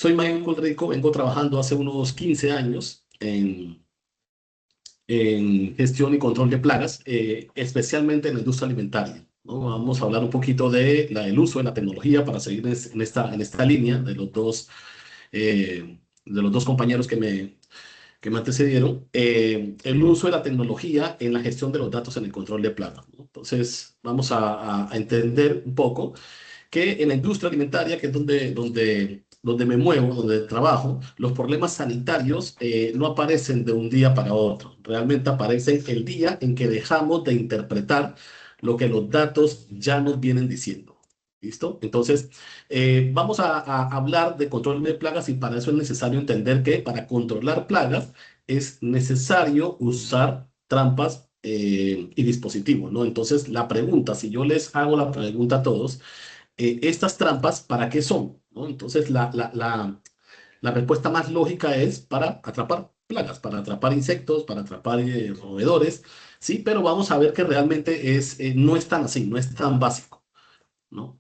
Soy Michael Rico, vengo trabajando hace unos 15 años en gestión y control de plagas, especialmente en la industria alimentaria, ¿no? Vamos a hablar un poquito del uso de la tecnología para seguir en esta línea de los dos compañeros que me antecedieron, el uso de la tecnología en la gestión de los datos en el control de plagas, ¿no? Entonces, vamos a entender un poco que en la industria alimentaria, que es donde me muevo, donde trabajo, los problemas sanitarios no aparecen de un día para otro. Realmente aparecen el día en que dejamos de interpretar lo que los datos ya nos vienen diciendo. ¿Listo? Entonces, vamos a hablar de control de plagas y para eso es necesario entender que para controlar plagas es necesario usar trampas y dispositivos, ¿no? Entonces, la pregunta, si yo les hago la pregunta a todos, estas trampas, ¿para qué son? ¿No? Entonces, la respuesta más lógica es para atrapar plagas, para atrapar insectos, para atrapar roedores, ¿sí? Pero vamos a ver que realmente no es tan así, no es tan básico, ¿no?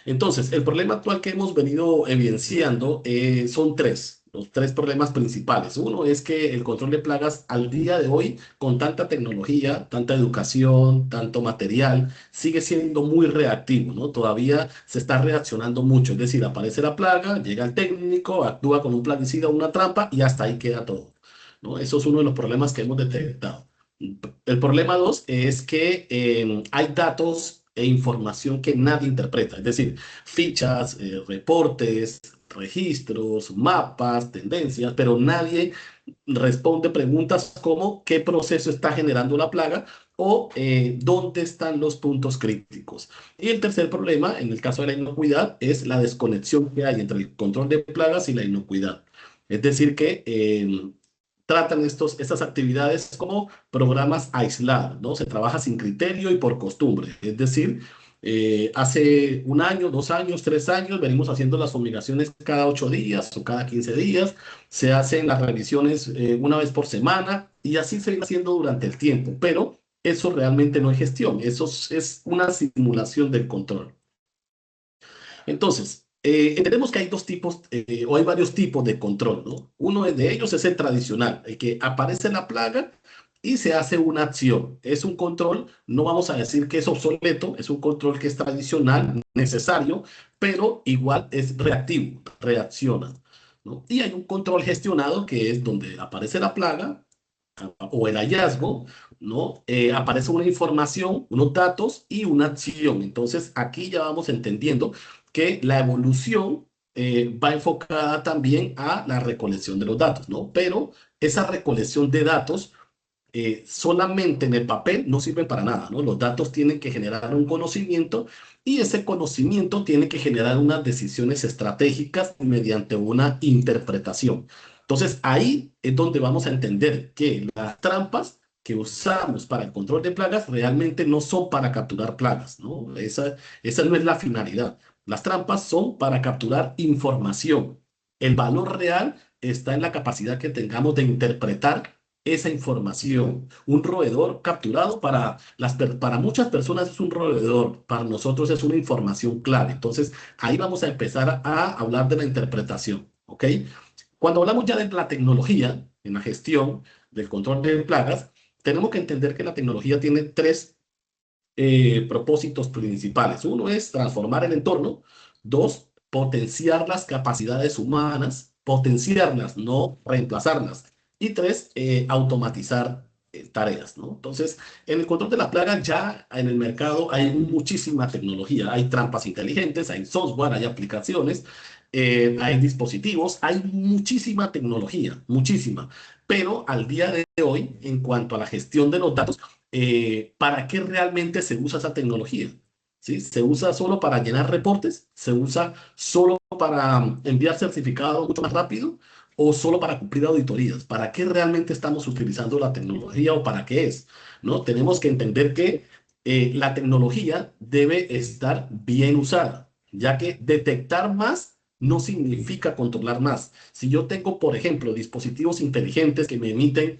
Entonces, el problema actual que hemos venido evidenciando son tres, los tres problemas principales. Uno es que el control de plagas al día de hoy, con tanta tecnología, tanta educación, tanto material, sigue siendo muy reactivo, ¿no? Todavía se está reaccionando mucho, es decir, aparece la plaga, llega el técnico, actúa con un plaguicida o una trampa y hasta ahí queda todo, ¿no? Eso es uno de los problemas que hemos detectado. El problema dos es que hay datos e información que nadie interpreta, es decir, fichas, reportes, registros, mapas, tendencias, pero nadie responde preguntas como qué proceso está generando la plaga o dónde están los puntos críticos. Y el tercer problema, en el caso de la inocuidad, es la desconexión que hay entre el control de plagas y la inocuidad. Es decir, que tratan estas actividades como programas aislados, ¿no? Se trabaja sin criterio y por costumbre. Es decir, hace un año, 2 años, 3 años, venimos haciendo las fumigaciones cada 8 días o cada 15 días. Se hacen las revisiones una vez por semana y así se viene haciendo durante el tiempo. Pero eso realmente no es gestión, eso es una simulación del control. Entonces, entendemos que hay dos tipos o hay varios tipos de control, ¿no? Uno de ellos es el tradicional, el que aparece la plaga y se hace una acción. Es un control, no vamos a decir que es obsoleto, es un control que es tradicional, necesario, pero igual es reactivo, reacciona, ¿no? Y hay un control gestionado que es donde aparece la plaga o el hallazgo, ¿no? Aparece una información, unos datos y una acción. Entonces, aquí ya vamos entendiendo que la evolución va enfocada también a la recolección de los datos, ¿no? Pero esa recolección de datos solamente en el papel no sirve para nada, ¿no? Los datos tienen que generar un conocimiento y ese conocimiento tiene que generar unas decisiones estratégicas mediante una interpretación. Entonces, ahí es donde vamos a entender que las trampas que usamos para el control de plagas realmente no son para capturar plagas, ¿no? Esa no es la finalidad. Las trampas son para capturar información. El valor real está en la capacidad que tengamos de interpretar esa información. Un roedor capturado para muchas personas es un roedor, para nosotros es una información clave. Entonces, ahí vamos a empezar a hablar de la interpretación, ¿ok? Cuando hablamos ya de la tecnología en la gestión del control de plagas, tenemos que entender que la tecnología tiene tres propósitos principales. Uno es transformar el entorno. Dos, potenciar las capacidades humanas, potenciarlas, no reemplazarlas. Y tres, automatizar tareas, ¿no? Entonces, en el control de la plaga ya en el mercado hay muchísima tecnología. Hay trampas inteligentes, hay software, hay aplicaciones, hay dispositivos, hay muchísima tecnología, muchísima. Pero al día de hoy, en cuanto a la gestión de los datos, ¿para qué realmente se usa esa tecnología? ¿Sí? ¿Se usa solo para llenar reportes? ¿Se usa solo para enviar certificados mucho más rápido? ¿O solo para cumplir auditorías? ¿Para qué realmente estamos utilizando la tecnología o para qué es? ¿No? Tenemos que entender que la tecnología debe estar bien usada, ya que detectar más no significa controlar más. Si yo tengo, por ejemplo, dispositivos inteligentes que me emiten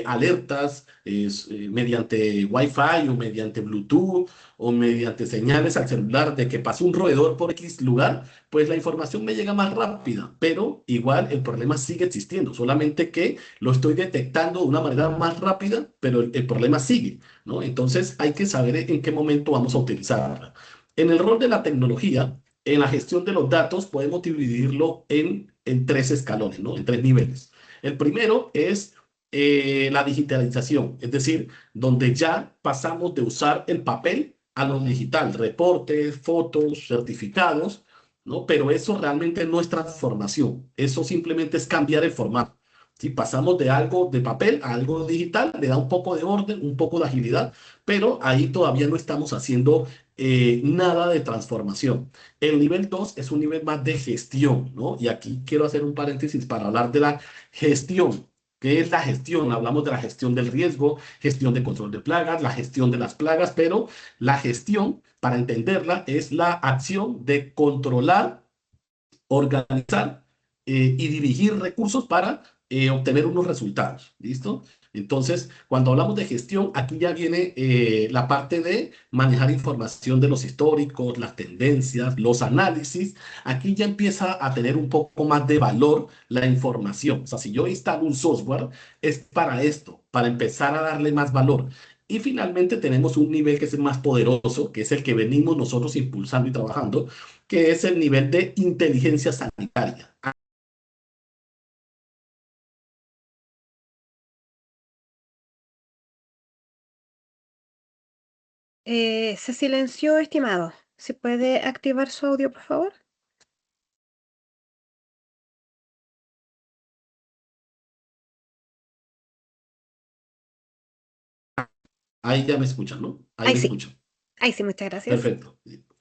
alertas mediante Wi-Fi o mediante Bluetooth o mediante señales al celular de que pasó un roedor por X lugar, pues la información me llega más rápida, pero igual el problema sigue existiendo, solamente que lo estoy detectando de una manera más rápida, pero el problema sigue, ¿no? Entonces hay que saber en qué momento vamos a utilizarla. En el rol de la tecnología, en la gestión de los datos, podemos dividirlo en tres escalones, ¿no? En tres niveles. El primero es la digitalización, es decir, donde ya pasamos de usar el papel a lo digital, reportes, fotos, certificados, ¿no? Pero eso realmente no es transformación, eso simplemente es cambiar el formato. Si pasamos de algo de papel a algo digital, le da un poco de orden, un poco de agilidad, pero ahí todavía no estamos haciendo nada de transformación. El nivel 2 es un nivel más de gestión, ¿no? Y aquí quiero hacer un paréntesis para hablar de la gestión. ¿Qué es la gestión? Hablamos de la gestión del riesgo, gestión de control de plagas, la gestión de las plagas, pero la gestión, para entenderla, es la acción de controlar, organizar y dirigir recursos para obtener unos resultados. ¿Listo? Entonces, cuando hablamos de gestión, aquí ya viene la parte de manejar información de los históricos, las tendencias, los análisis. Aquí ya empieza a tener un poco más de valor la información. O sea, si yo instalo un software, es para esto, para empezar a darle más valor. Y finalmente tenemos un nivel que es el más poderoso, que es el que venimos nosotros impulsando y trabajando, que es el nivel de inteligencia sanitaria. Se silenció, estimado. ¿Se puede activar su audio, por favor? Ahí ya me escuchan, ¿no? Ahí me escuchan. Ahí sí, muchas gracias. Perfecto.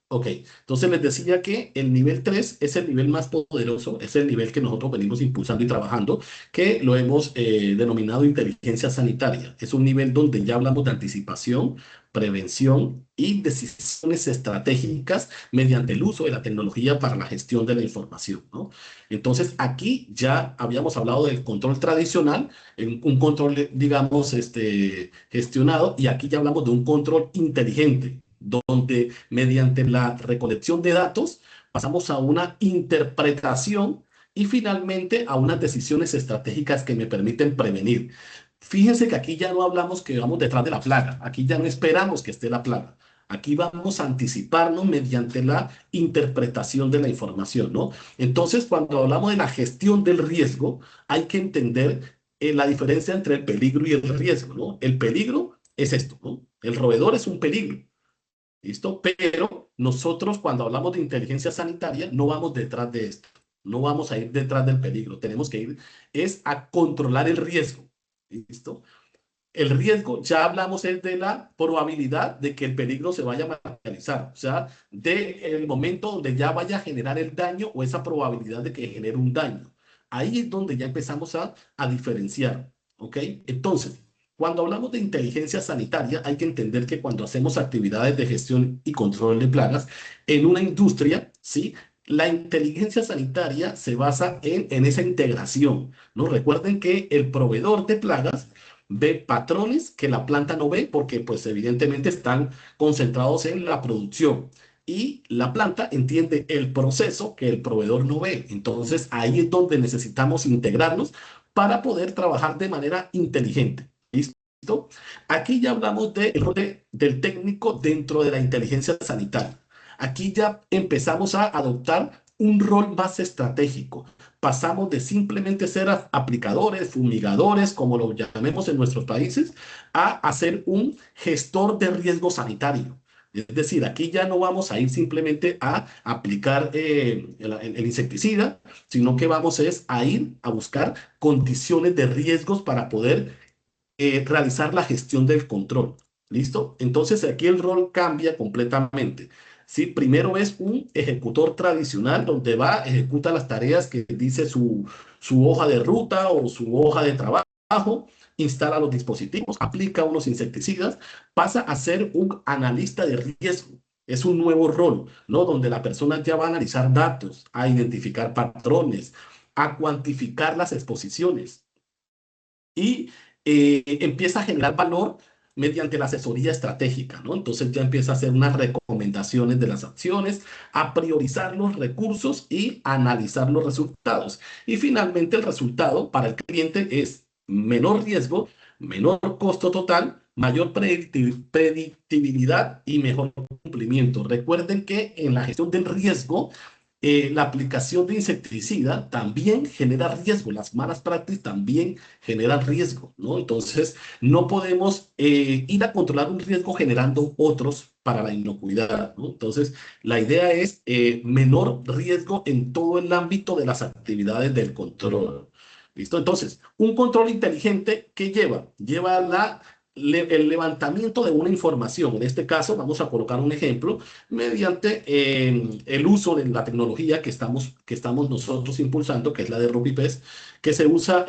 Ok, entonces les decía que el nivel 3 es el nivel más poderoso, es el nivel que nosotros venimos impulsando y trabajando, que lo hemos denominado inteligencia sanitaria. Es un nivel donde ya hablamos de anticipación, prevención y decisiones estratégicas mediante el uso de la tecnología para la gestión de la información, ¿no? Entonces aquí ya habíamos hablado del control tradicional, un control, digamos, gestionado, y aquí ya hablamos de un control inteligente donde mediante la recolección de datos pasamos a una interpretación y finalmente a unas decisiones estratégicas que me permiten prevenir. Fíjense que aquí ya no hablamos que vamos detrás de la plaga, aquí ya no esperamos que esté la plaga. Aquí vamos a anticiparnos mediante la interpretación de la información, ¿no? Entonces, cuando hablamos de la gestión del riesgo, hay que entender la diferencia entre el peligro y el riesgo, ¿no? El peligro es esto, ¿no? El roedor es un peligro. ¿Listo? Pero nosotros cuando hablamos de inteligencia sanitaria no vamos detrás de esto, no vamos a ir detrás del peligro, tenemos que ir es a controlar el riesgo. ¿Listo? El riesgo, ya hablamos es de la probabilidad de que el peligro se vaya a materializar, o sea, del momento donde ya vaya a generar el daño o esa probabilidad de que genere un daño. Ahí es donde ya empezamos a diferenciar, ¿ok? Entonces, cuando hablamos de inteligencia sanitaria, hay que entender que cuando hacemos actividades de gestión y control de plagas en una industria, ¿sí? La inteligencia sanitaria se basa en esa integración, ¿no? Recuerden que el proveedor de plagas ve patrones que la planta no ve porque pues evidentemente están concentrados en la producción y la planta entiende el proceso que el proveedor no ve. Entonces ahí es donde necesitamos integrarnos para poder trabajar de manera inteligente. ¿Listo? Aquí ya hablamos del técnico dentro de la inteligencia sanitaria. Aquí ya empezamos a adoptar un rol más estratégico. Pasamos de simplemente ser aplicadores, fumigadores, como lo llamemos en nuestros países, a ser un gestor de riesgo sanitario. Es decir, aquí ya no vamos a ir simplemente a aplicar el insecticida, sino que vamos es a ir a buscar condiciones de riesgos para poder realizar la gestión del control. ¿Listo? Entonces aquí el rol cambia completamente. ¿Sí? Primero es un ejecutor tradicional donde va, ejecuta las tareas que dice su hoja de ruta o su hoja de trabajo, instala los dispositivos, aplica unos insecticidas, pasa a ser un analista de riesgo. Es un nuevo rol, ¿no? Donde la persona ya va a analizar datos, a identificar patrones, a cuantificar las exposiciones y empieza a generar valor mediante la asesoría estratégica, ¿no? Entonces ya empieza a hacer unas recomendaciones de las acciones, a priorizar los recursos y a analizar los resultados. Y finalmente el resultado para el cliente es menor riesgo, menor costo total, mayor predictibilidad y mejor cumplimiento. Recuerden que en la gestión del riesgo, la aplicación de insecticida también genera riesgo, las malas prácticas también generan riesgo, ¿no? Entonces, no podemos ir a controlar un riesgo generando otros para la inocuidad, ¿no? Entonces, la idea es menor riesgo en todo el ámbito de las actividades del control. ¿Listo? Entonces, un control inteligente, ¿qué lleva? Lleva el levantamiento de una información. En este caso, vamos a colocar un ejemplo mediante el uso de la tecnología que estamos nosotros impulsando, que es la de RubyPes, que se usa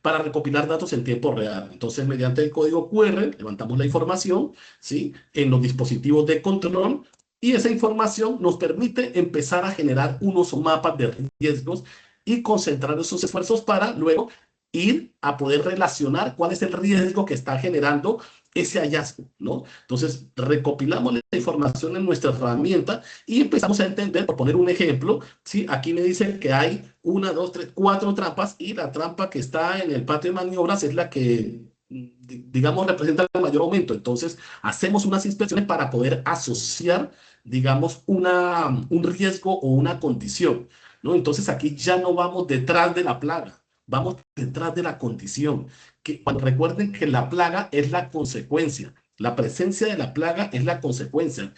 para recopilar datos en tiempo real. Entonces, mediante el código QR, levantamos la información, ¿sí? En los dispositivos de control y esa información nos permite empezar a generar unos mapas de riesgos y concentrar esos esfuerzos para luego ir a poder relacionar cuál es el riesgo que está generando ese hallazgo, ¿no? Entonces, recopilamos la información en nuestra herramienta y empezamos a entender, por poner un ejemplo, ¿sí? Aquí me dicen que hay una, dos, tres, cuatro trampas y la trampa que está en el patio de maniobras es la que, digamos, representa el mayor aumento. Entonces, hacemos unas inspecciones para poder asociar, digamos, un riesgo o una condición, ¿no? Entonces, aquí ya no vamos detrás de la plaga, vamos detrás de la condición. Que cuando recuerden que la plaga es la consecuencia. La presencia de la plaga es la consecuencia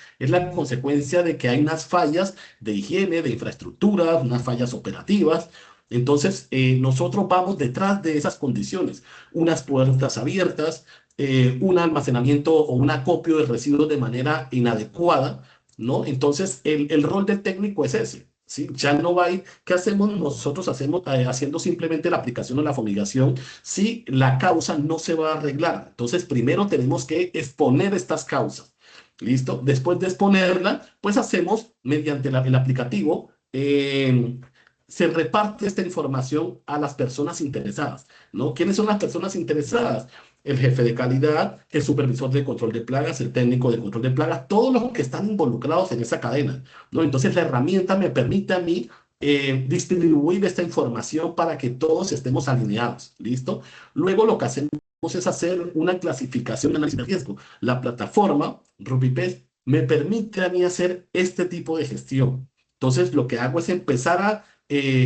de que hay unas fallas de higiene, de infraestructura, unas fallas operativas. Entonces, nosotros vamos detrás de esas condiciones, unas puertas abiertas, un almacenamiento o un acopio de residuos de manera inadecuada, ¿no? Entonces, el rol del técnico es ese. ¿Sí? Ya no va a ir, ¿qué hacemos nosotros? Hacemos, haciendo simplemente la aplicación o la fumigación si la causa no se va a arreglar. Entonces, primero tenemos que exponer estas causas. ¿Listo? Después de exponerla, pues hacemos mediante el aplicativo, se reparte esta información a las personas interesadas, ¿no? ¿Quiénes son las personas interesadas? El jefe de calidad, el supervisor de control de plagas, el técnico de control de plagas, todos los que están involucrados en esa cadena, ¿no? Entonces la herramienta me permite a mí distribuir esta información para que todos estemos alineados, ¿listo? Luego lo que hacemos es hacer una clasificación de análisis de riesgo. La plataforma RubyPest me permite a mí hacer este tipo de gestión. Entonces lo que hago es empezar a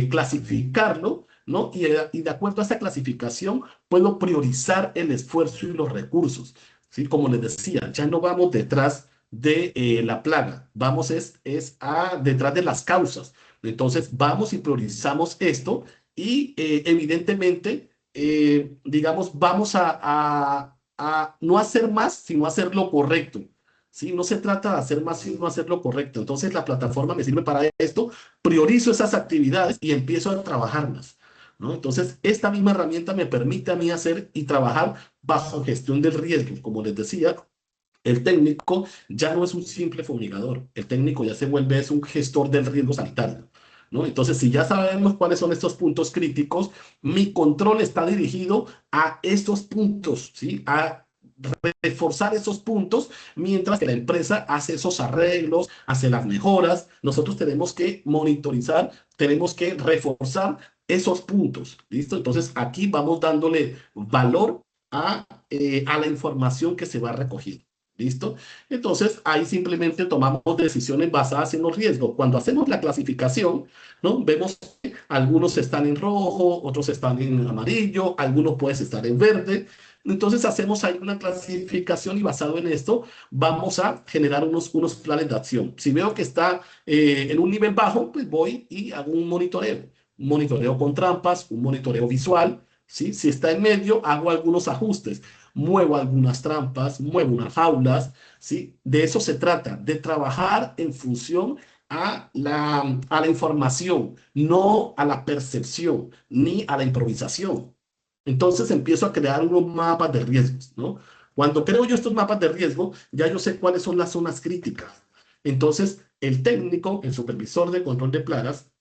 clasificarlo, ¿no? Y de acuerdo a esa clasificación puedo priorizar el esfuerzo y los recursos, ¿sí? Como les decía, ya no vamos detrás de la plaga, vamos detrás de las causas. Entonces vamos y priorizamos esto y evidentemente, digamos, vamos a no hacer más, sino hacer lo correcto. ¿Sí? No se trata de hacer más, sino hacer lo correcto. Entonces la plataforma me sirve para esto, priorizo esas actividades y empiezo a trabajarlas, ¿no? Entonces, esta misma herramienta me permite a mí hacer y trabajar bajo gestión del riesgo. Como les decía, el técnico ya no es un simple fumigador, el técnico ya se vuelve es un gestor del riesgo sanitario, ¿no? Entonces, si ya sabemos cuáles son estos puntos críticos, mi control está dirigido a estos puntos, ¿sí? A reforzar esos puntos, mientras que la empresa hace esos arreglos, hace las mejoras. Nosotros tenemos que monitorizar, tenemos que reforzar esos puntos, ¿listo? Entonces, aquí vamos dándole valor a la información que se va recogiendo. ¿Listo? Entonces, ahí simplemente tomamos decisiones basadas en los riesgos. Cuando hacemos la clasificación, ¿no? Vemos que algunos están en rojo, otros están en amarillo, algunos pueden estar en verde. Entonces, hacemos ahí una clasificación y basado en esto, vamos a generar unos planes de acción. Si veo que está en un nivel bajo, pues voy y hago un monitoreo con trampas, un monitoreo visual, ¿sí? Si está en medio, hago algunos ajustes, muevo algunas trampas, muevo unas jaulas, ¿sí? De eso se trata, de trabajar en función a la información, no a la percepción ni a la improvisación. Entonces empiezo a crear unos mapas de riesgos, ¿no? Cuando creo yo estos mapas de riesgo, ya yo sé cuáles son las zonas críticas. Entonces, el técnico, el supervisor de control de plagas,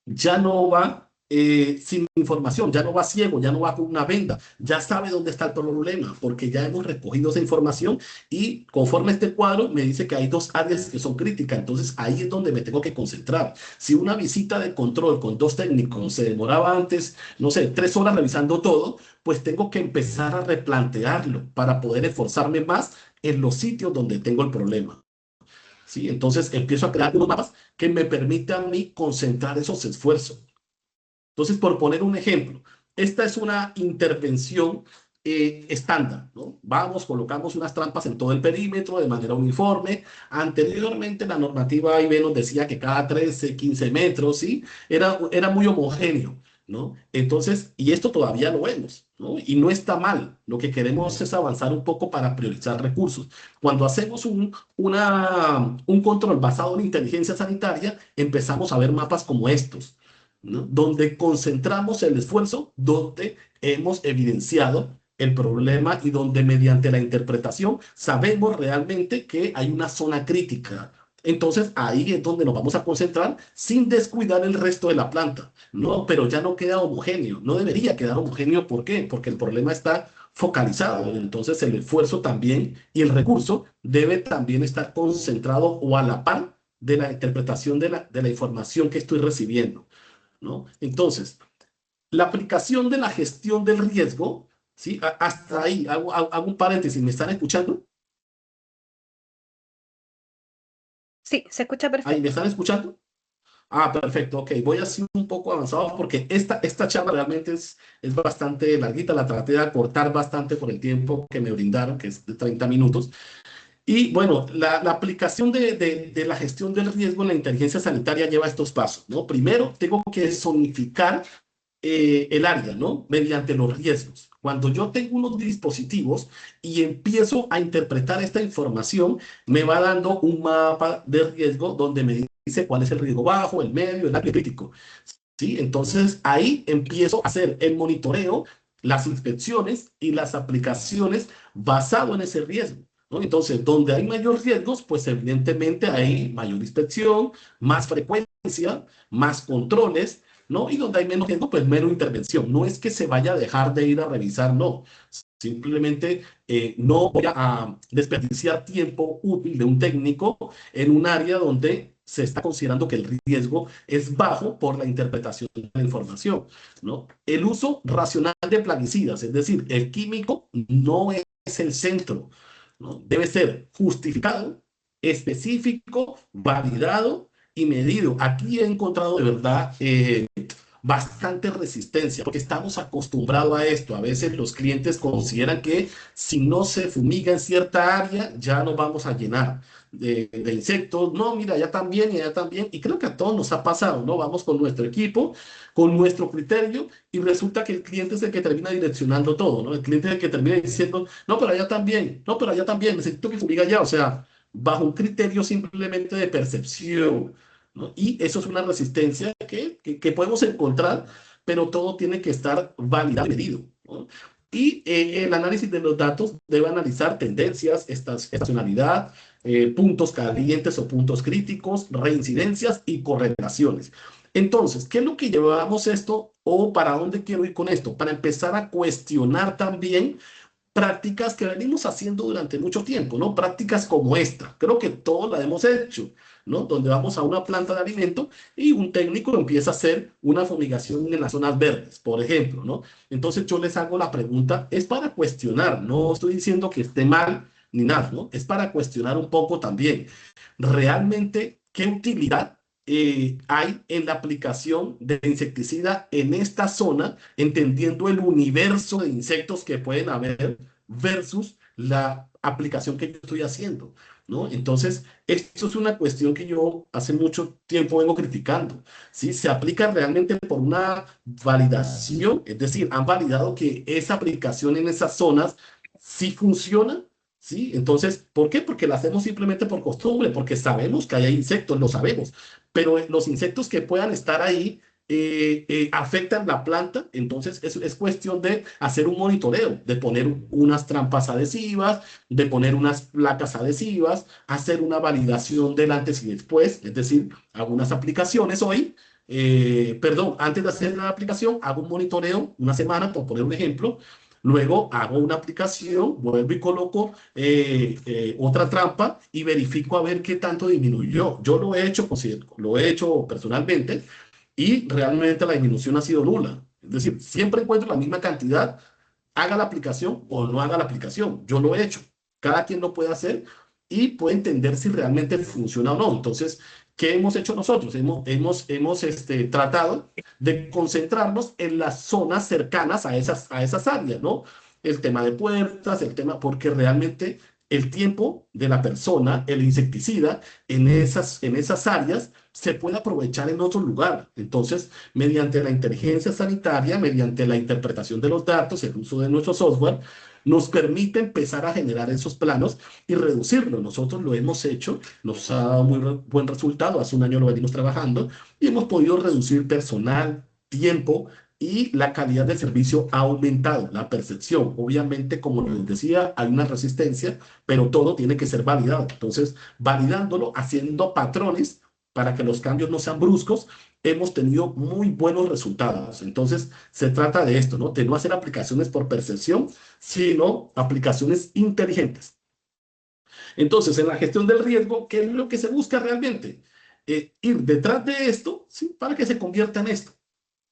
ya no va sin información, ya no va ciego, ya no va con una venda, ya sabe dónde está el problema, porque ya hemos recogido esa información y conforme a este cuadro me dice que hay dos áreas que son críticas, entonces ahí es donde me tengo que concentrar. Si una visita de control con dos técnicos se demoraba antes, no sé, 3 horas revisando todo, pues tengo que empezar a replantearlo para poder esforzarme más en los sitios donde tengo el problema. ¿Sí? Entonces empiezo a crear unos mapas que me permitan a mí concentrar esos esfuerzos. Entonces, por poner un ejemplo, esta es una intervención estándar, ¿no? Vamos, colocamos unas trampas en todo el perímetro de manera uniforme. Anteriormente la normativa AIB nos decía que cada 13, 15 metros, ¿sí? Era muy homogéneo, ¿no? Entonces, y esto todavía lo vemos, ¿no? Y no está mal. Lo que queremos es avanzar un poco para priorizar recursos. Cuando hacemos un control basado en inteligencia sanitaria, empezamos a ver mapas como estos, ¿no? Donde concentramos el esfuerzo, donde hemos evidenciado el problema y donde mediante la interpretación sabemos realmente que hay una zona crítica. Entonces ahí es donde nos vamos a concentrar sin descuidar el resto de la planta. No, pero ya no queda homogéneo, no debería quedar homogéneo. ¿Por qué? Porque el problema está focalizado. Entonces el esfuerzo también y el recurso debe también estar concentrado o a la par de la interpretación de la información que estoy recibiendo, ¿no? Entonces, la aplicación de la gestión del riesgo, ¿sí? Hasta ahí, hago un paréntesis, ¿me están escuchando? Sí, se escucha Ahí, ¿me perfecto. están escuchando? Ah, perfecto, ok, voy así un poco avanzado porque esta charla realmente es bastante larguita, la traté de acortar bastante por el tiempo que me brindaron, que es de 30 minutos. Y bueno, la aplicación de la gestión del riesgo en la inteligencia sanitaria lleva estos pasos, ¿no? Primero, tengo que zonificar el área, ¿no? Mediante los riesgos. Cuando yo tengo unos dispositivos y empiezo a interpretar esta información, me va dando un mapa de riesgo donde me dice cuál es el riesgo bajo, el medio, el alto y el crítico. ¿Sí? Entonces ahí empiezo a hacer el monitoreo, las inspecciones y las aplicaciones basado en ese riesgo, ¿no? Entonces, donde hay mayor riesgos, pues evidentemente hay mayor inspección, más frecuencia, más controles, ¿no? Y donde hay menos riesgo, pues menos intervención. No es que se vaya a dejar de ir a revisar, no. Simplemente no voy a desperdiciar tiempo útil de un técnico en un área donde se está considerando que el riesgo es bajo por la interpretación de la información, ¿no? El uso racional de plaguicidas, es decir, el químico no es el centro, ¿no? Debe ser justificado, específico, validado y medido. Aquí he encontrado de verdad bastante resistencia, porque estamos acostumbrados a esto. A veces los clientes consideran que si no se fumiga en cierta área, ya nos vamos a llenar de insectos. No, mira, ya también, y ya también. Y creo que a todos nos ha pasado, ¿no? Vamos con nuestro equipo, con nuestro criterio, y resulta que el cliente es el que termina direccionando todo, ¿no? El cliente es el que termina diciendo, no, pero allá también, no, pero allá también, necesito que fumiga ya. O sea, bajo un criterio simplemente de percepción, ¿no? Y eso es una resistencia que podemos encontrar, pero todo tiene que estar validado y medido, ¿no? Y el análisis de los datos debe analizar tendencias, estacionalidad, puntos calientes o puntos críticos, reincidencias y correlaciones. Entonces, ¿qué es lo que llevamos esto o para dónde quiero ir con esto? Para empezar a cuestionar también prácticas que venimos haciendo durante mucho tiempo, ¿no? Prácticas como esta. Creo que todos la hemos hecho, ¿no? Donde vamos a una planta de alimento y un técnico empieza a hacer una fumigación en las zonas verdes, por ejemplo, ¿no? Entonces yo les hago la pregunta, es para cuestionar, no estoy diciendo que esté mal ni nada, ¿no? Es para cuestionar un poco también. ¿Realmente qué utilidad hay en la aplicación de insecticida en esta zona, entendiendo el universo de insectos que pueden haber versus la aplicación que yo estoy haciendo, ¿no? Entonces, esto es una cuestión que yo hace mucho tiempo vengo criticando, ¿sí? Se aplica realmente por una validación, es decir, han validado que esa aplicación en esas zonas sí funciona. ¿Sí? Entonces, ¿por qué? Porque lo hacemos simplemente por costumbre, porque sabemos que hay insectos, lo sabemos, pero los insectos que puedan estar ahí afectan la planta. Entonces es cuestión de hacer un monitoreo, de poner unas trampas adhesivas, de poner unas placas adhesivas, hacer una validación del antes y después, es decir, hago unas aplicaciones hoy. Perdón, antes de hacer la aplicación, hago un monitoreo una semana, por poner un ejemplo. Luego hago una aplicación, vuelvo y coloco otra trampa y verifico a ver qué tanto disminuyó. Yo lo he hecho, lo he hecho personalmente y realmente la disminución ha sido nula. Es decir, siempre encuentro la misma cantidad, haga la aplicación o no haga la aplicación. Yo lo he hecho. Cada quien lo puede hacer y puede entender si realmente funciona o no. Entonces, ¿qué hemos hecho nosotros? Hemos tratado de concentrarnos en las zonas cercanas a esas áreas, ¿no? El tema de puertas, el tema, porque realmente el tiempo de la persona, el insecticida, en esas áreas se puede aprovechar en otro lugar. Entonces, mediante la inteligencia sanitaria, mediante la interpretación de los datos, el uso de nuestro software, nos permite empezar a generar esos planos y reducirlo. Nosotros lo hemos hecho, nos ha dado muy buen resultado. Hace un año lo venimos trabajando y hemos podido reducir personal, tiempo y la calidad del servicio ha aumentado, la percepción. Obviamente, como les decía, hay una resistencia, pero todo tiene que ser validado. Entonces, validándolo, haciendo patrones para que los cambios no sean bruscos, hemos tenido muy buenos resultados. Entonces, se trata de esto, ¿no? De no hacer aplicaciones por percepción, sino aplicaciones inteligentes. Entonces, en la gestión del riesgo, ¿qué es lo que se busca realmente? Ir detrás de esto, ¿sí? Para que se convierta en esto.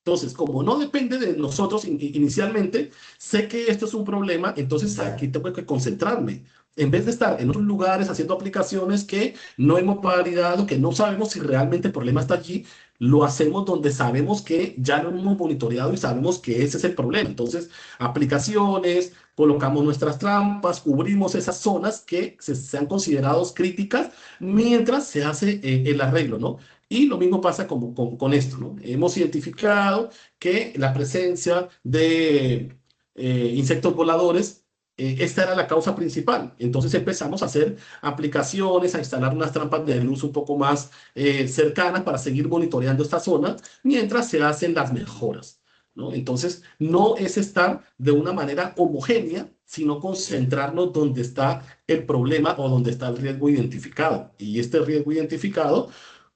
Entonces, como no depende de nosotros inicialmente, sé que esto es un problema, entonces aquí tengo que concentrarme. En vez de estar en otros lugares haciendo aplicaciones que no hemos validado, que no sabemos si realmente el problema está allí, lo hacemos donde sabemos que ya lo hemos monitoreado y sabemos que ese es el problema. Entonces, aplicaciones, colocamos nuestras trampas, cubrimos esas zonas que sean consideradas críticas mientras se hace el arreglo, ¿no? Y lo mismo pasa con esto, ¿no? Hemos identificado que la presencia de insectos voladores, esta era la causa principal. Entonces empezamos a hacer aplicaciones, a instalar unas trampas de luz un poco más cercanas para seguir monitoreando esta zona mientras se hacen las mejoras, ¿no? Entonces, no es estar de una manera homogénea, sino concentrarnos donde está el problema o donde está el riesgo identificado. Y este riesgo identificado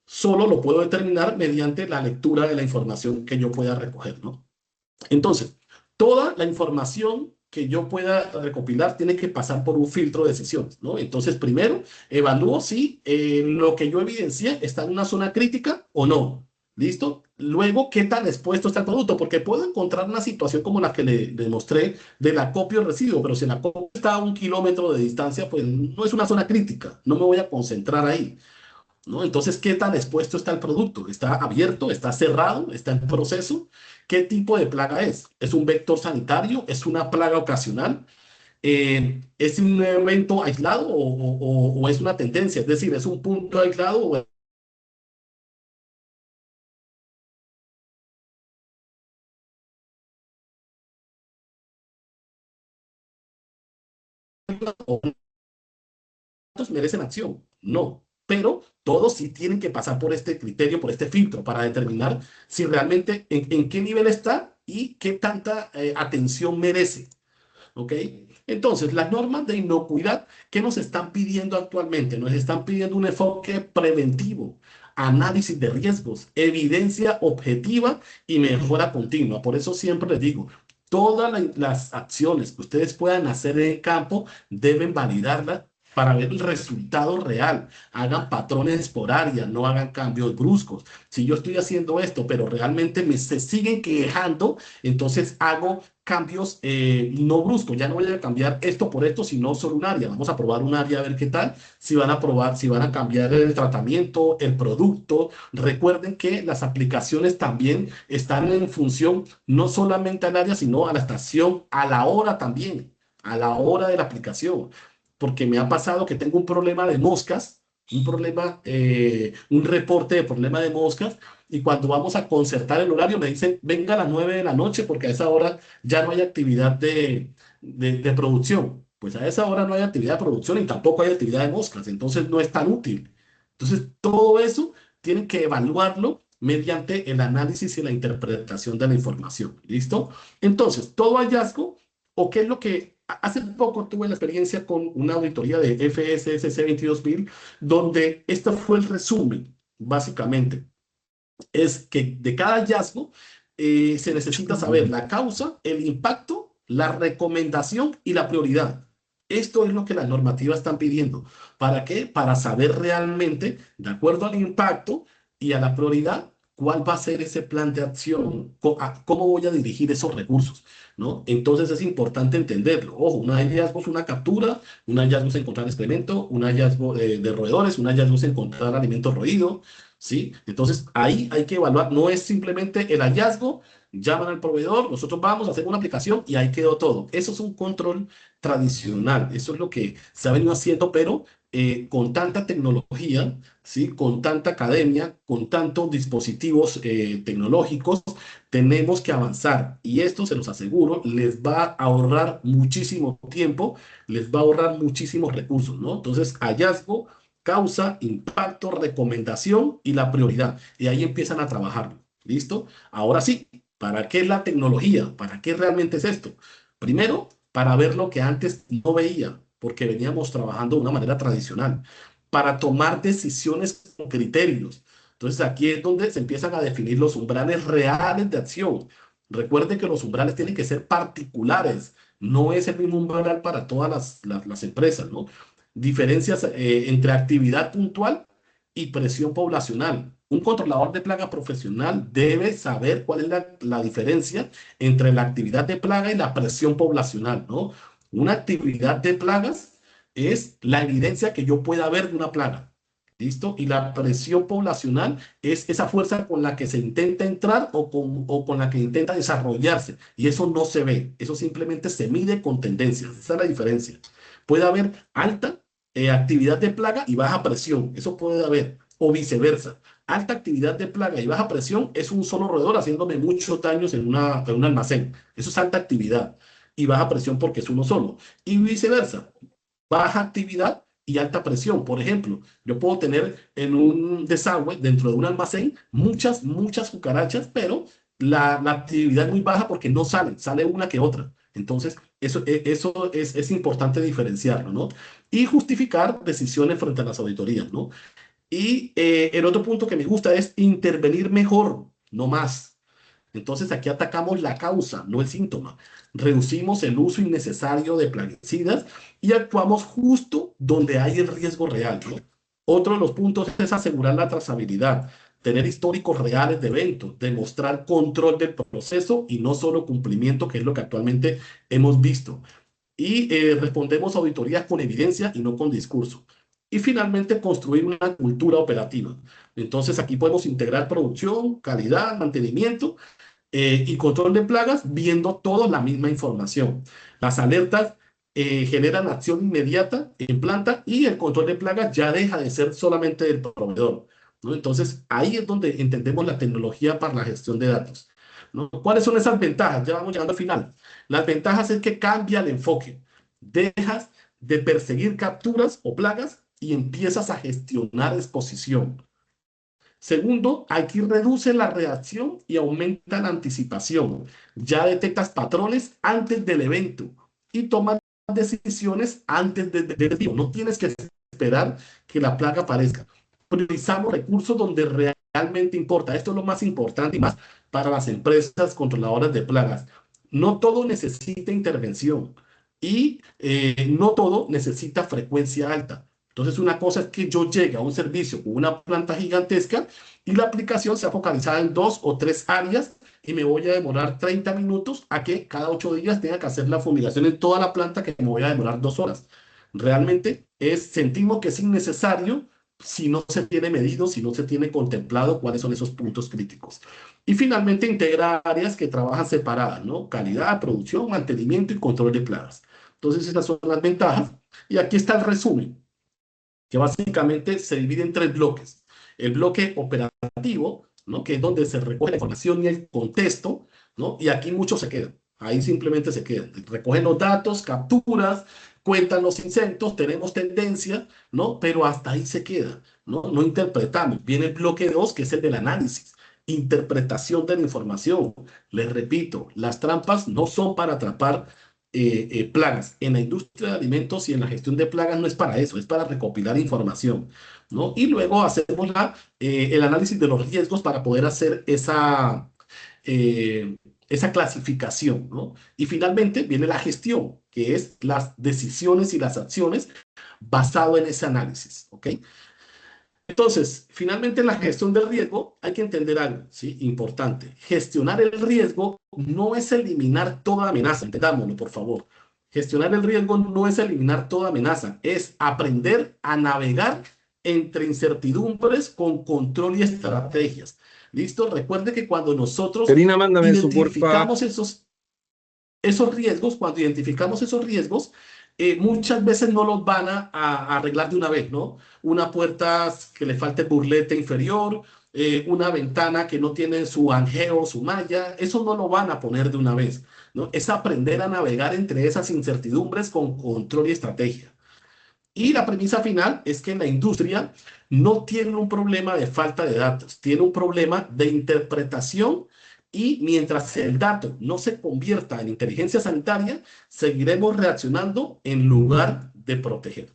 solo lo puedo determinar mediante la lectura de la información que yo pueda recoger, ¿no? Entonces, toda la información que yo pueda recopilar tiene que pasar por un filtro de decisiones, ¿no? Entonces, primero, evalúo si lo que yo evidencié está en una zona crítica o no. ¿Listo? Luego, ¿qué tan expuesto está el producto? Porque puedo encontrar una situación como la que le mostré del acopio residuo, pero si el acopio está a 1 kilómetro de distancia, pues no es una zona crítica, no me voy a concentrar ahí. ¿No? Entonces, ¿qué tan expuesto está el producto? ¿Está abierto? ¿Está cerrado? ¿Está en proceso? ¿Qué tipo de plaga es? ¿Es un vector sanitario? ¿Es una plaga ocasional? ¿Es un evento aislado o es una tendencia? Es decir, ¿es un punto aislado o merecen acción? No, pero todos sí tienen que pasar por este criterio, por este filtro, para determinar si realmente en qué nivel está y qué tanta atención merece. ¿Ok? Entonces, las normas de inocuidad, ¿qué nos están pidiendo actualmente? Nos están pidiendo un enfoque preventivo, análisis de riesgos, evidencia objetiva y mejora continua. Por eso siempre les digo, todas las acciones que ustedes puedan hacer en el campo deben validarlas para ver el resultado real. Hagan patrones por área, no hagan cambios bruscos. Si yo estoy haciendo esto, pero realmente se siguen quejando, entonces hago cambios no bruscos. Ya no voy a cambiar esto por esto, sino solo un área. Vamos a probar un área a ver qué tal. Si van a probar, si van a cambiar el tratamiento, el producto. Recuerden que las aplicaciones también están en función no solamente al área, sino a la estación, a la hora también, a la hora de la aplicación. Porque me ha pasado que tengo un problema de moscas, un problema, un reporte de problema de moscas, y cuando vamos a concertar el horario me dicen, venga a las 9 de la noche porque a esa hora ya no hay actividad de producción. Pues a esa hora no hay actividad de producción y tampoco hay actividad de moscas, entonces no es tan útil. Entonces todo eso tienen que evaluarlo mediante el análisis y la interpretación de la información. ¿Listo? Entonces, todo hallazgo, o qué es lo que hace poco tuve la experiencia con una auditoría de FSSC 22000, donde este fue el resumen, básicamente es que de cada hallazgo se necesita saber la causa, el impacto, la recomendación y la prioridad. Esto es lo que las normativas están pidiendo. ¿Para qué? Para saber realmente, de acuerdo al impacto y a la prioridad, cuál va a ser ese plan de acción, cómo voy a dirigir esos recursos, ¿no? Entonces es importante entenderlo. Ojo, un hallazgo es una captura, un hallazgo es encontrar excremento, un hallazgo de roedores, un hallazgo es encontrar alimento roído, ¿sí? Entonces, ahí hay que evaluar, no es simplemente el hallazgo, llaman al proveedor, nosotros vamos a hacer una aplicación y ahí quedó todo. Eso es un control tradicional, eso es lo que se ha venido haciendo, pero con tanta tecnología, ¿sí? Con tanta academia, con tantos dispositivos tecnológicos, tenemos que avanzar y esto, se los aseguro, les va a ahorrar muchísimo tiempo, les va a ahorrar muchísimos recursos, ¿no? Entonces, hallazgo, causa, impacto, recomendación y la prioridad. Y ahí empiezan a trabajar. ¿Listo? Ahora sí, ¿para qué es la tecnología? ¿Para qué realmente es esto? Primero, para ver lo que antes no veía, porque veníamos trabajando de una manera tradicional, para tomar decisiones con criterios. Entonces aquí es donde se empiezan a definir los umbrales reales de acción. Recuerde que los umbrales tienen que ser particulares, no es el mismo umbral para todas las empresas, ¿no? Diferencias entre actividad puntual y presión poblacional. Un controlador de plaga profesional debe saber cuál es la diferencia entre la actividad de plaga y la presión poblacional, ¿no? Una actividad de plagas es la evidencia que yo pueda ver de una plaga, ¿listo? Y la presión poblacional es esa fuerza con la que se intenta entrar o con la que intenta desarrollarse. Y eso no se ve, eso simplemente se mide con tendencias. Esa es la diferencia. Puede haber alta actividad de plaga y baja presión. Eso puede haber. O viceversa. Alta actividad de plaga y baja presión es un solo roedor haciéndome muchos daños en un almacén. Eso es alta actividad. Y baja presión porque es uno solo. Y viceversa. Baja actividad y alta presión. Por ejemplo, yo puedo tener en un desagüe dentro de un almacén muchas cucarachas, pero la actividad es muy baja porque no salen, sale una que otra. Entonces, eso es importante diferenciarlo, ¿no? Y justificar decisiones frente a las auditorías, ¿no? Y el otro punto que me gusta es intervenir mejor, no más. Entonces aquí atacamos la causa, no el síntoma. Reducimos el uso innecesario de plaguicidas y actuamos justo donde hay el riesgo real, ¿no? Otro de los puntos es asegurar la trazabilidad, tener históricos reales de eventos, demostrar control del proceso y no solo cumplimiento, que es lo que actualmente hemos visto. Y respondemos a auditorías con evidencia y no con discurso. Y finalmente, construir una cultura operativa. Entonces, aquí podemos integrar producción, calidad, mantenimiento y control de plagas, viendo toda la misma información. Las alertas generan acción inmediata en planta y el control de plagas ya deja de ser solamente del proveedor, ¿no? Entonces, ahí es donde entendemos la tecnología para la gestión de datos, ¿no? ¿Cuáles son esas ventajas? Ya vamos llegando al final. Las ventajas es que cambia el enfoque. Dejas de perseguir capturas o plagas y empiezas a gestionar exposición. Segundo, aquí reduce la reacción y aumenta la anticipación. Ya detectas patrones antes del evento y tomas decisiones antes del evento. No tienes que esperar que la plaga aparezca. Priorizamos recursos donde realmente importa. Esto es lo más importante y más para las empresas controladoras de plagas. No todo necesita intervención y no todo necesita frecuencia alta. Entonces, una cosa es que yo llegue a un servicio con una planta gigantesca y la aplicación sea focalizada en dos o tres áreas y me voy a demorar 30 minutos a que cada 8 días tenga que hacer la fumigación en toda la planta que me voy a demorar 2 horas. Realmente sentimos que es innecesario si no se tiene medido, si no se tiene contemplado cuáles son esos puntos críticos. Y finalmente integra áreas que trabajan separadas, ¿no? Calidad, producción, mantenimiento y control de plagas. Entonces, esas son las ventajas. Y aquí está el resumen, que básicamente se divide en tres bloques. El bloque operativo, ¿no? Que es donde se recoge la información y el contexto, ¿no? Y aquí muchos se quedan. Ahí simplemente se quedan. Recogen los datos, capturas, cuentan los insectos, tenemos tendencia, ¿no? Pero hasta ahí se queda, ¿no? No interpretamos. Viene el bloque 2, que es el del análisis. interpretación de la información. Les repito, las trampas no son para atrapar plagas. En la industria de alimentos y en la gestión de plagas no es para eso, es para recopilar información, ¿no? Y luego hacemos el análisis de los riesgos para poder hacer eh, esa clasificación, ¿no? Y finalmente viene la gestión, que es las decisiones y las acciones basado en ese análisis, ¿ok? Entonces, finalmente en la gestión del riesgo hay que entender algo, ¿sí? Importante. Gestionar el riesgo no es eliminar toda amenaza, entendámoslo, por favor. Gestionar el riesgo no es eliminar toda amenaza, es aprender a navegar entre incertidumbres con control y estrategias. ¿Listo? Recuerde que cuando nosotros Karina, mándame eso, porfa. identificamos esos riesgos, cuando identificamos esos riesgos, muchas veces no los van a arreglar de una vez, ¿no? Una puerta que le falte burlete inferior, una ventana que no tiene su angeo, su malla, eso no lo van a poner de una vez, ¿no? Es aprender a navegar entre esas incertidumbres con control y estrategia. Y la premisa final es que la industria no tiene un problema de falta de datos, tiene un problema de interpretación y mientras el dato no se convierta en inteligencia sanitaria, seguiremos reaccionando en lugar de proteger.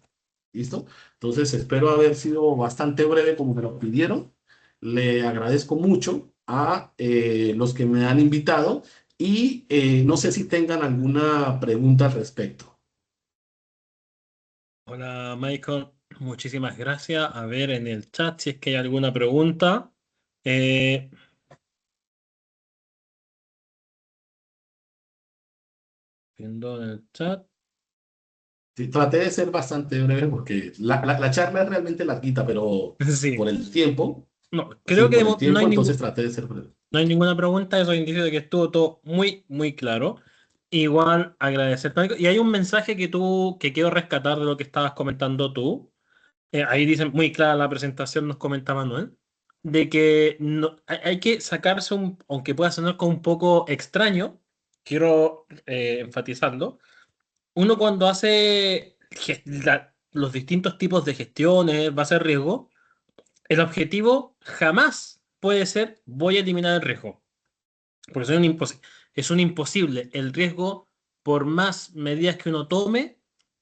¿Listo? Entonces espero haber sido bastante breve como me lo pidieron. Le agradezco mucho a los que me han invitado y no sé si tengan alguna pregunta al respecto. Hola Michael, muchísimas gracias. A ver en el chat si es que hay alguna pregunta. Eh, Viendo en el chat. Sí, traté de ser bastante breve porque la charla es realmente larguita, pero Sí, por el tiempo, no, sí, creo que por el no hay tiempo, entonces traté de ser breve. no hay ninguna pregunta. Eso indica que estuvo todo muy, muy claro. Igual agradecer, Michael. Y hay un mensaje que quiero rescatar de lo que estabas comentando tú. Ahí dice muy clara la presentación, nos comenta Manuel, de que hay que sacarse aunque pueda sonar como un poco extraño, quiero enfatizarlo, uno cuando hace los distintos tipos de gestiones, base de riesgo, el objetivo jamás puede ser voy a eliminar el riesgo, porque es un imposible. El riesgo, por más medidas que uno tome,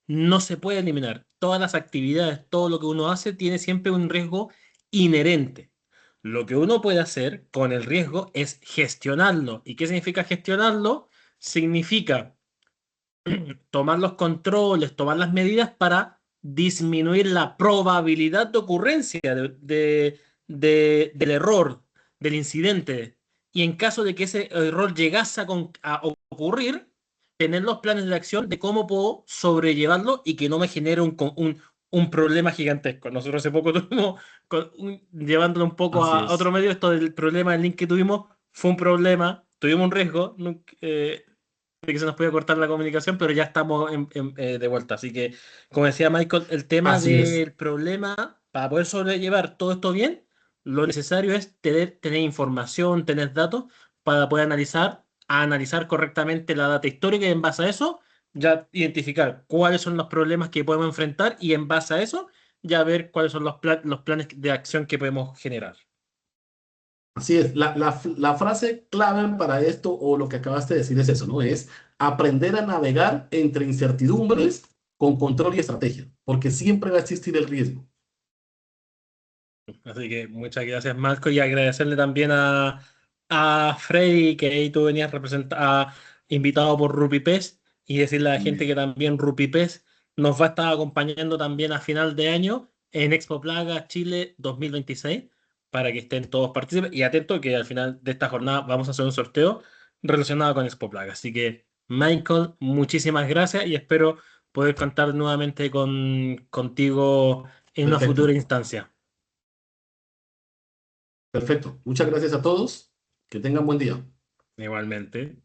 no se puede eliminar. Todas las actividades, todo lo que uno hace, tiene siempre un riesgo inherente. Lo que uno puede hacer con el riesgo es gestionarlo. ¿Y qué significa gestionarlo? Significa tomar los controles, tomar las medidas para disminuir la probabilidad de ocurrencia del error, del incidente. Y en caso de que ese error llegase a ocurrir, tener los planes de acción de cómo puedo sobrellevarlo y que no me genere un problema gigantesco. Nosotros hace poco tuvimos, llevándolo un poco Así a otro es. medio, esto del problema del link que tuvimos fue un problema, tuvimos un riesgo, de que se nos puede cortar la comunicación, pero ya estamos de vuelta. Así que, como decía Michael, el tema Así es. del problema, para poder sobrellevar todo esto bien, lo necesario es tener información, tener datos para poder analizar correctamente la data histórica y en base a eso ya identificar cuáles son los problemas que podemos enfrentar y en base a eso ya ver cuáles son los planes de acción que podemos generar. Así es. La frase clave para esto o lo que acabaste de decir es eso, ¿no? Es aprender a navegar entre incertidumbres con control y estrategia, porque siempre va a existir el riesgo. Así que muchas gracias, Marco, y agradecerle también a Freddy, que ahí tú venías invitado por RupiPes, y decirle a la gente que también RupiPes nos va a estar acompañando también a final de año en Expo Plaga Chile 2026, para que estén todos partícipes y atentos que al final de esta jornada vamos a hacer un sorteo relacionado con Expo Plaga. Así que, Michael, muchísimas gracias y espero poder contar nuevamente contigo en una Perfecto. futura instancia. Perfecto. Muchas gracias a todos. Que tengan buen día. Igualmente.